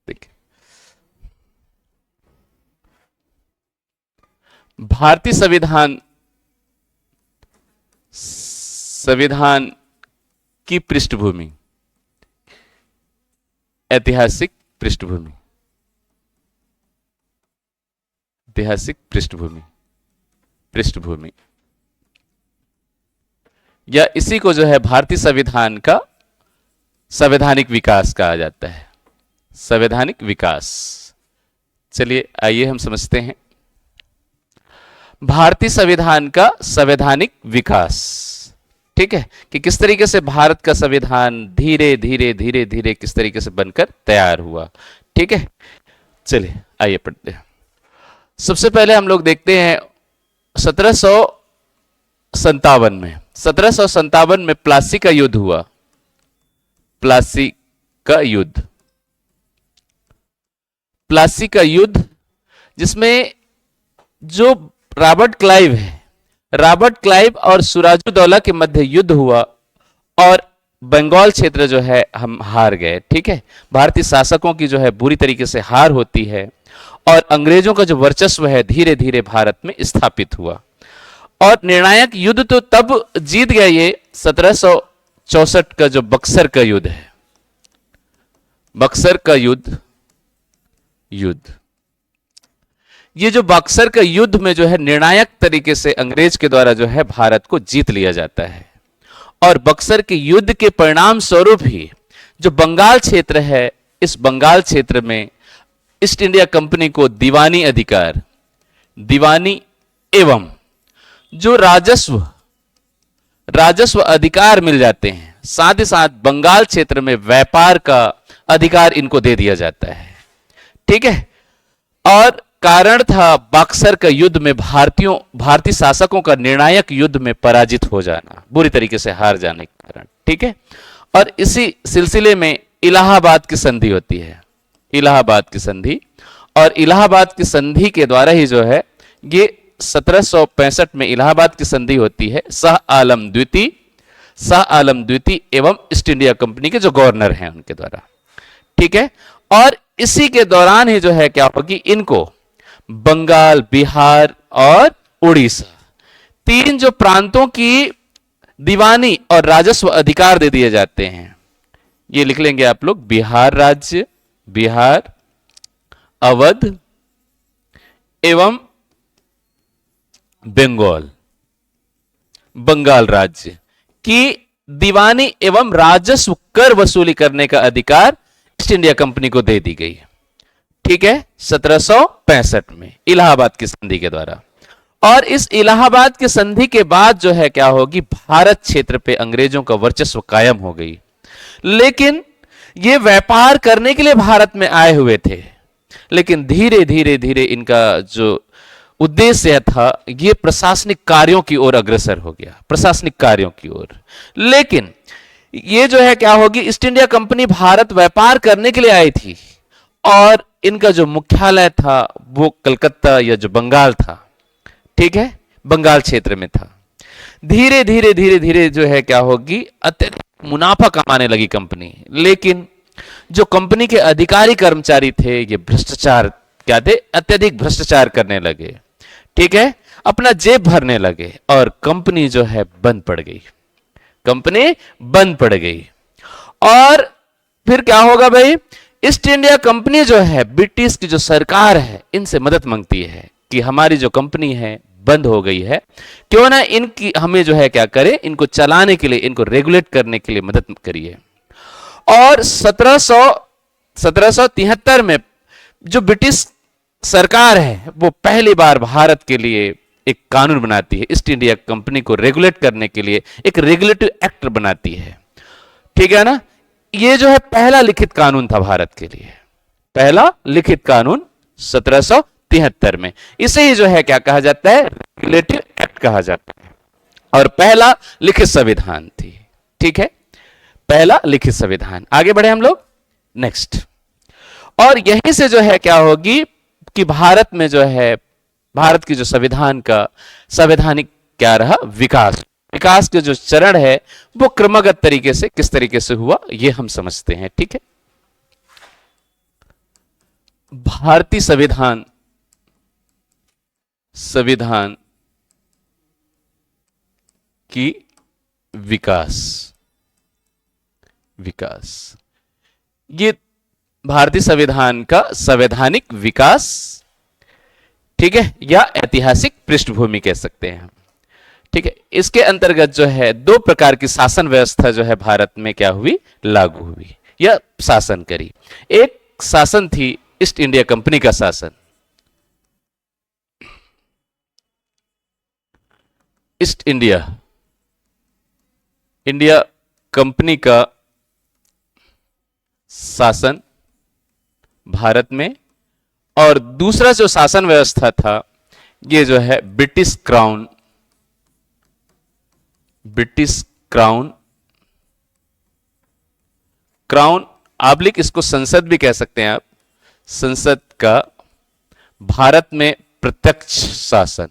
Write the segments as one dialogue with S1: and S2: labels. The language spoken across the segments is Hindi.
S1: देखिए, भारतीय संविधान संविधान की पृष्ठभूमि, ऐतिहासिक पृष्ठभूमि, ऐतिहासिक पृष्ठभूमि, पृष्ठभूमि, या इसी को जो है भारतीय संविधान का संवैधानिक विकास कहा जाता है। संवैधानिक विकास। चलिए आइए हम समझते हैं भारतीय संविधान का संवैधानिक विकास। ठीक है, कि किस तरीके से भारत का संविधान धीरे धीरे धीरे धीरे किस तरीके से बनकर तैयार हुआ। ठीक है, चलिए आइए पढ़ते हैं। सबसे पहले हम लोग देखते हैं 1757 में, 1757 में प्लासी का युद्ध हुआ। प्लासी का युद्ध, प्लासी का युद्ध, जिसमें जो रॉबर्ट क्लाइव है, रॉबर्ट क्लाइव और सिराजुद्दौला के मध्य युद्ध हुआ और बंगाल क्षेत्र जो है हम हार गए। ठीक है, भारतीय शासकों की जो है बुरी तरीके से हार होती है और अंग्रेजों का जो वर्चस्व है धीरे धीरे भारत में स्थापित हुआ। और निर्णायक युद्ध तो तब जीत गए ये 1764 का जो बक्सर का युद्ध है, बक्सर का युद्ध, ये जो बक्सर का युद्ध में जो है निर्णायक तरीके से अंग्रेज के द्वारा जो है भारत को जीत लिया जाता है। और बक्सर के युद्ध के परिणाम स्वरूप ही जो बंगाल क्षेत्र है, इस बंगाल क्षेत्र में ईस्ट इंडिया कंपनी को दीवानी अधिकार, दीवानी एवं जो राजस्व अधिकार मिल जाते हैं, साथ ही साथ बंगाल क्षेत्र में व्यापार का अधिकार इनको दे दिया जाता है। ठीक है, और कारण था बक्सर का युद्ध में भारतीय शासकों का निर्णायक युद्ध में पराजित हो जाना, बुरी तरीके से हार जाने के कारण। ठीक है, और इसी सिलसिले में इलाहाबाद की संधि होती है, इलाहाबाद की संधि, और इलाहाबाद की संधि के द्वारा ही जो है ये 1765 में इलाहाबाद की संधि होती है शाह आलम द्वितीय एवं ईस्ट इंडिया कंपनी के जो गवर्नर हैं उनके द्वारा। ठीक है, और इसी के दौरान ही जो है क्या होगी, इनको बंगाल, बिहार और उड़ीसा, तीन जो प्रांतों की दीवानी और राजस्व अधिकार दे दिए जाते हैं। ये लिख लेंगे आप लोग, बिहार राज्य, बिहार, अवध एवं बंगाल, बंगाल राज्य की दीवानी एवं राजस्व कर वसूली करने का अधिकार ईस्ट इंडिया कंपनी को दे दी गई। ठीक है, 1765 में इलाहाबाद की संधि के द्वारा। और इस इलाहाबाद की संधि के बाद जो है क्या होगी, भारत क्षेत्र पे अंग्रेजों का वर्चस्व कायम हो गई। लेकिन ये व्यापार करने के लिए भारत में आए हुए थे, लेकिन धीरे धीरे धीरे इनका जो उद्देश्य था ये प्रशासनिक कार्यों की ओर अग्रसर हो गया, प्रशासनिक कार्यों की ओर। लेकिन ये जो है क्या होगी, ईस्ट इंडिया कंपनी भारत व्यापार करने के लिए आई थी और इनका जो मुख्यालय था वो कलकत्ता या जो बंगाल था, ठीक है, बंगाल क्षेत्र में था। धीरे धीरे धीरे धीरे जो है क्या होगी, अत्यधिक मुनाफा कमाने लगी कंपनी। लेकिन जो कंपनी के अधिकारी कर्मचारी थे ये भ्रष्टाचार क्या थे, अत्यधिक भ्रष्टाचार करने लगे। ठीक है, अपना जेब भरने लगे और कंपनी जो है बंद पड़ गई, कंपनी बंद पड़ गई। और फिर क्या होगा भाई, ईस्ट इंडिया कंपनी जो है ब्रिटिश की जो सरकार है इनसे मदद मांगती है कि हमारी जो कंपनी है बंद हो गई है, क्यों ना इनकी हमें जो है क्या करें, इनको चलाने के लिए, इनको रेगुलेट करने के लिए मदद करिए। और 1773 में जो ब्रिटिश सरकार है वो पहली बार भारत के लिए एक कानून बनाती है, ईस्ट इंडिया कंपनी को रेगुलेट करने के लिए एक रेगुलेटिव एक्ट बनाती है। ठीक है ना, ये जो है पहला लिखित कानून था भारत के लिए, पहला लिखित कानून 1773 में। इसे ही जो है क्या कहा जाता है, रेगुलेटिव एक्ट कहा जाता है, और पहला लिखित संविधान थी। ठीक है, पहला लिखित संविधान। आगे बढ़े हम लोग नेक्स्ट। और यहीं से जो है क्या होगी कि भारत में जो है, भारत की जो संविधान का संवैधानिक क्या रहा, विकास, विकास के जो चरण है वो क्रमगत तरीके से किस तरीके से हुआ ये हम समझते हैं। ठीक है, भारतीय संविधान संविधान की विकास विकास ये भारतीय संविधान का संवैधानिक विकास, ठीक है, या ऐतिहासिक पृष्ठभूमि कह सकते हैं हम। ठीक है, इसके अंतर्गत जो है दो प्रकार की शासन व्यवस्था जो है भारत में क्या हुई, लागू हुई या शासन करी। एक शासन थी ईस्ट इंडिया कंपनी का शासन। ईस्ट इंडिया कंपनी का शासन भारत में, और दूसरा जो शासन व्यवस्था था ये जो है ब्रिटिश क्राउन आब्लिक इसको संसद भी कह सकते हैं आप, संसद का भारत में प्रत्यक्ष शासन।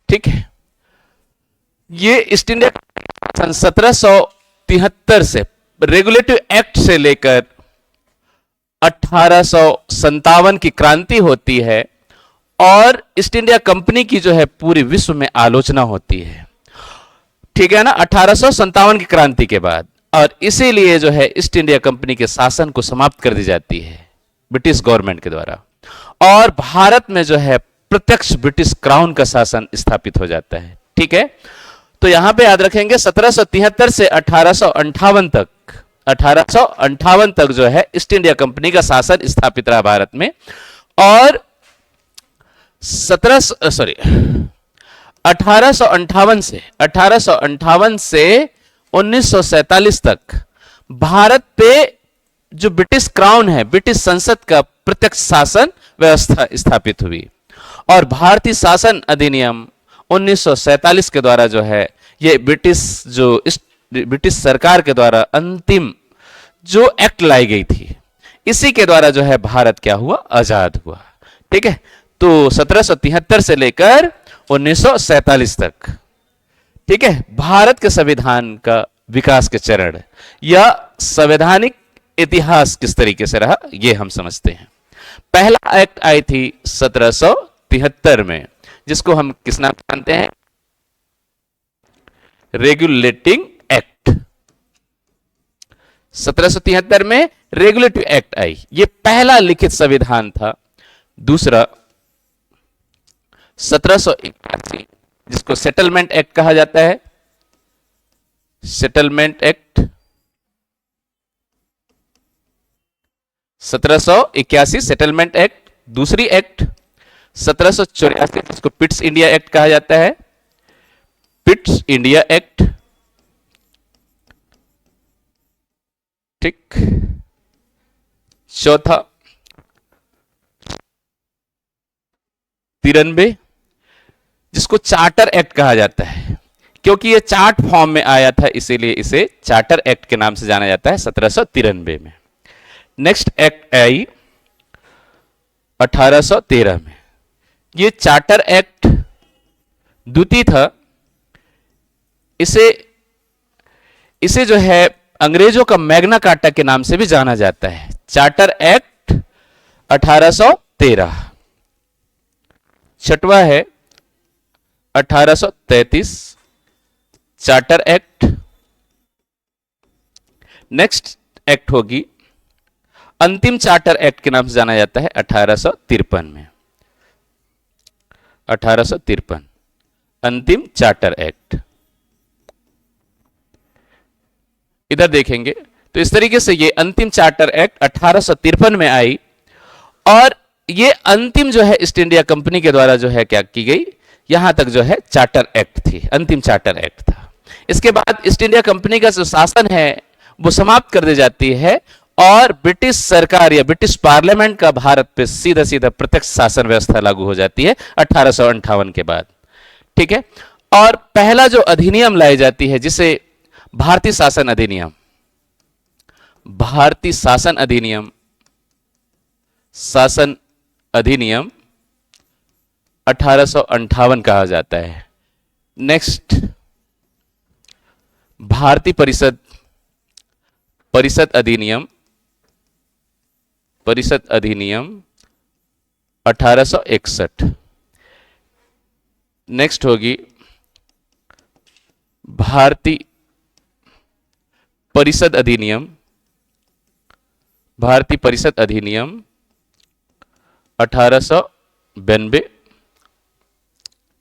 S1: ठीक है, ये ईस्ट इंडिया 1773 से रेगुलेटिव एक्ट से लेकर 1857 की क्रांति होती है, और ईस्ट इंडिया कंपनी की जो है पूरी विश्व में आलोचना होती है। ठीक है ना, 1857 की क्रांति के बाद, और इसीलिए जो है ईस्ट इंडिया कंपनी के शासन को समाप्त कर दी जाती है ब्रिटिश गवर्नमेंट के द्वारा, और भारत में जो है प्रत्यक्ष ब्रिटिश क्राउन का शासन स्थापित हो जाता है। ठीक है, तो यहां पे याद रखेंगे 1773 से 1858 तक जो है ईस्ट इंडिया कंपनी का शासन स्थापित रहा भारत में, और 1858 से 1947 तक भारत पे जो ब्रिटिश क्राउन है, ब्रिटिश संसद का प्रत्यक्ष शासन व्यवस्था स्थापित हुई, और भारतीय शासन अधिनियम 1947 के द्वारा जो है ये ब्रिटिश सरकार के द्वारा अंतिम जो एक्ट लाई गई थी, इसी के द्वारा जो है भारत क्या हुआ, आजाद हुआ। ठीक है, तो 1773 से लेकर 1947 तक, ठीक है, भारत के संविधान का विकास के चरण या संवैधानिक इतिहास किस तरीके से रहा ये हम समझते हैं। पहला एक्ट आई थी 1773 में, जिसको हम किस नाम जानते हैं, रेगुलेटिंग एक्ट। 1773 में रेगुलेटिव एक्ट आई, ये पहला लिखित संविधान था। दूसरा 1781 जिसको सेटलमेंट एक्ट कहा जाता है, सेटलमेंट एक्ट 1781 सेटलमेंट एक्ट। दूसरी एक्ट 1784 जिसको पिट्स इंडिया एक्ट कहा जाता है, पिट्स इंडिया एक्ट। ठीक, चौथा 93 जिसको चार्टर एक्ट कहा जाता है, क्योंकि ये चार्ट फॉर्म में आया था इसीलिए इसे चार्टर एक्ट के नाम से जाना जाता है 1793 में। नेक्स्ट एक्ट आई 1813 में, ये चार्टर एक्ट द्वितीय था। इसे जो है अंग्रेजों का मैग्ना कार्टा के नाम से भी जाना जाता है, चार्टर एक्ट 1813। छठवा है 1833 चार्टर एक्ट। नेक्स्ट एक्ट होगी अंतिम चार्टर एक्ट के नाम से जाना जाता है 1853 में, 1853 अंतिम चार्टर एक्ट। इधर देखेंगे तो इस तरीके से ये अंतिम चार्टर एक्ट 1853 में आई, और ये अंतिम जो है ईस्ट इंडिया कंपनी के द्वारा जो है क्या की गई, यहां तक जो है चार्टर एक्ट थी, अंतिम चार्टर एक्ट था। इसके बाद ईस्ट इंडिया कंपनी का जो शासन है वो समाप्त कर दी जाती है, और ब्रिटिश सरकार या ब्रिटिश पार्लियामेंट का भारत पे सीधा सीधा प्रत्यक्ष शासन व्यवस्था लागू हो जाती है 1858 के बाद। ठीक है, और पहला जो अधिनियम लाई जाती है जिसे भारतीय शासन अधिनियम, भारतीय शासन अधिनियम, शासन अधिनियम 1858 कहा जाता है। नेक्स्ट भारतीय परिषद अधिनियम परिषद अधिनियम 1861। नेक्स्ट होगी भारतीय परिषद अधिनियम, भारतीय परिषद अधिनियम 1892।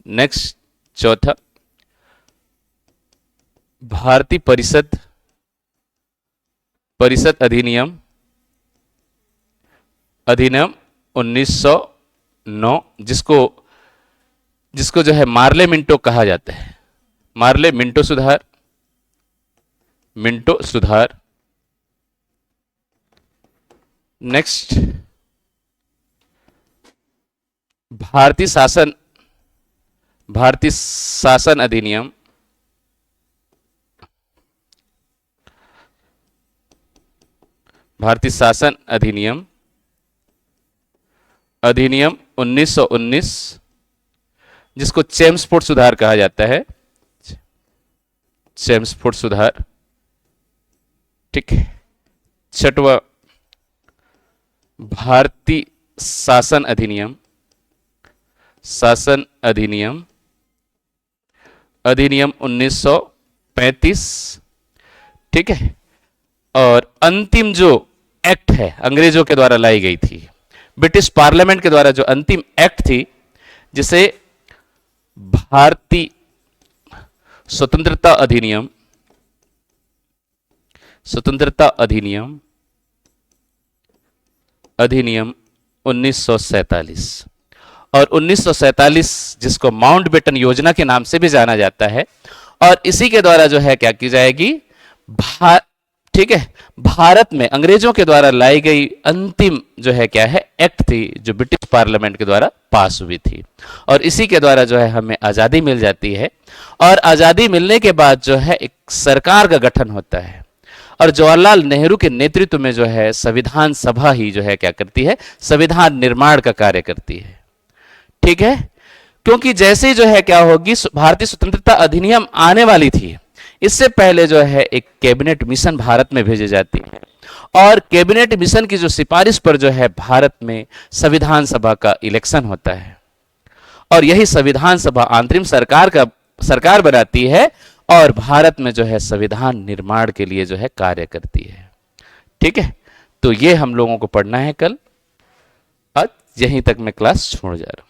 S1: नेक्स्ट चौथा, भारतीय परिषद अधिनियम 1909, जिसको जो है मार्ले मिंटो कहा जाता है, मार्ले मिंटो सुधार, मिंटो सुधार। नेक्स्ट, भारतीय शासन अधिनियम, भारतीय शासन अधिनियम 1919, जिसको चेम्सफोर्ड सुधार कहा जाता है, चेम्सफोर्ड सुधार। ठीक है। छठवां, भारतीय शासन अधिनियम 1935। ठीक है। और अंतिम जो एक्ट है अंग्रेजों के द्वारा लाई गई थी, ब्रिटिश पार्लियामेंट के द्वारा जो अंतिम एक्ट थी, जिसे भारतीय स्वतंत्रता अधिनियम 1947। और 1947 जिसको माउंटबेटन योजना के नाम से भी जाना जाता है, और इसी के द्वारा जो है क्या की जाएगी, ठीक है, भारत में अंग्रेजों के द्वारा लाई गई अंतिम जो है क्या है एक्ट थी, जो ब्रिटिश पार्लियामेंट के द्वारा पास हुई थी, और इसी के द्वारा जो है हमें आजादी मिल जाती है। और आजादी मिलने के बाद जो है एक सरकार का गठन होता है, और जवाहरलाल नेहरू के नेतृत्व में जो है संविधान सभा ही जो है क्या करती है, संविधान निर्माण का कार्य करती है। ठीक है। क्योंकि जैसे ही जो है क्या होगी, भारतीय स्वतंत्रता अधिनियम आने वाली थी, इससे पहले जो है एक कैबिनेट मिशन भारत में भेजी जाती है, और कैबिनेट मिशन की जो सिफारिश पर जो है भारत में संविधान सभा का इलेक्शन होता है, और यही संविधान सभा अंतरिम सरकार बनाती है, और भारत में जो है संविधान निर्माण के लिए जो है कार्य करती है। ठीक है। तो ये हम लोगों को पढ़ना है कल। आज यहीं तक मैं क्लास छोड़ जा रहा हूं।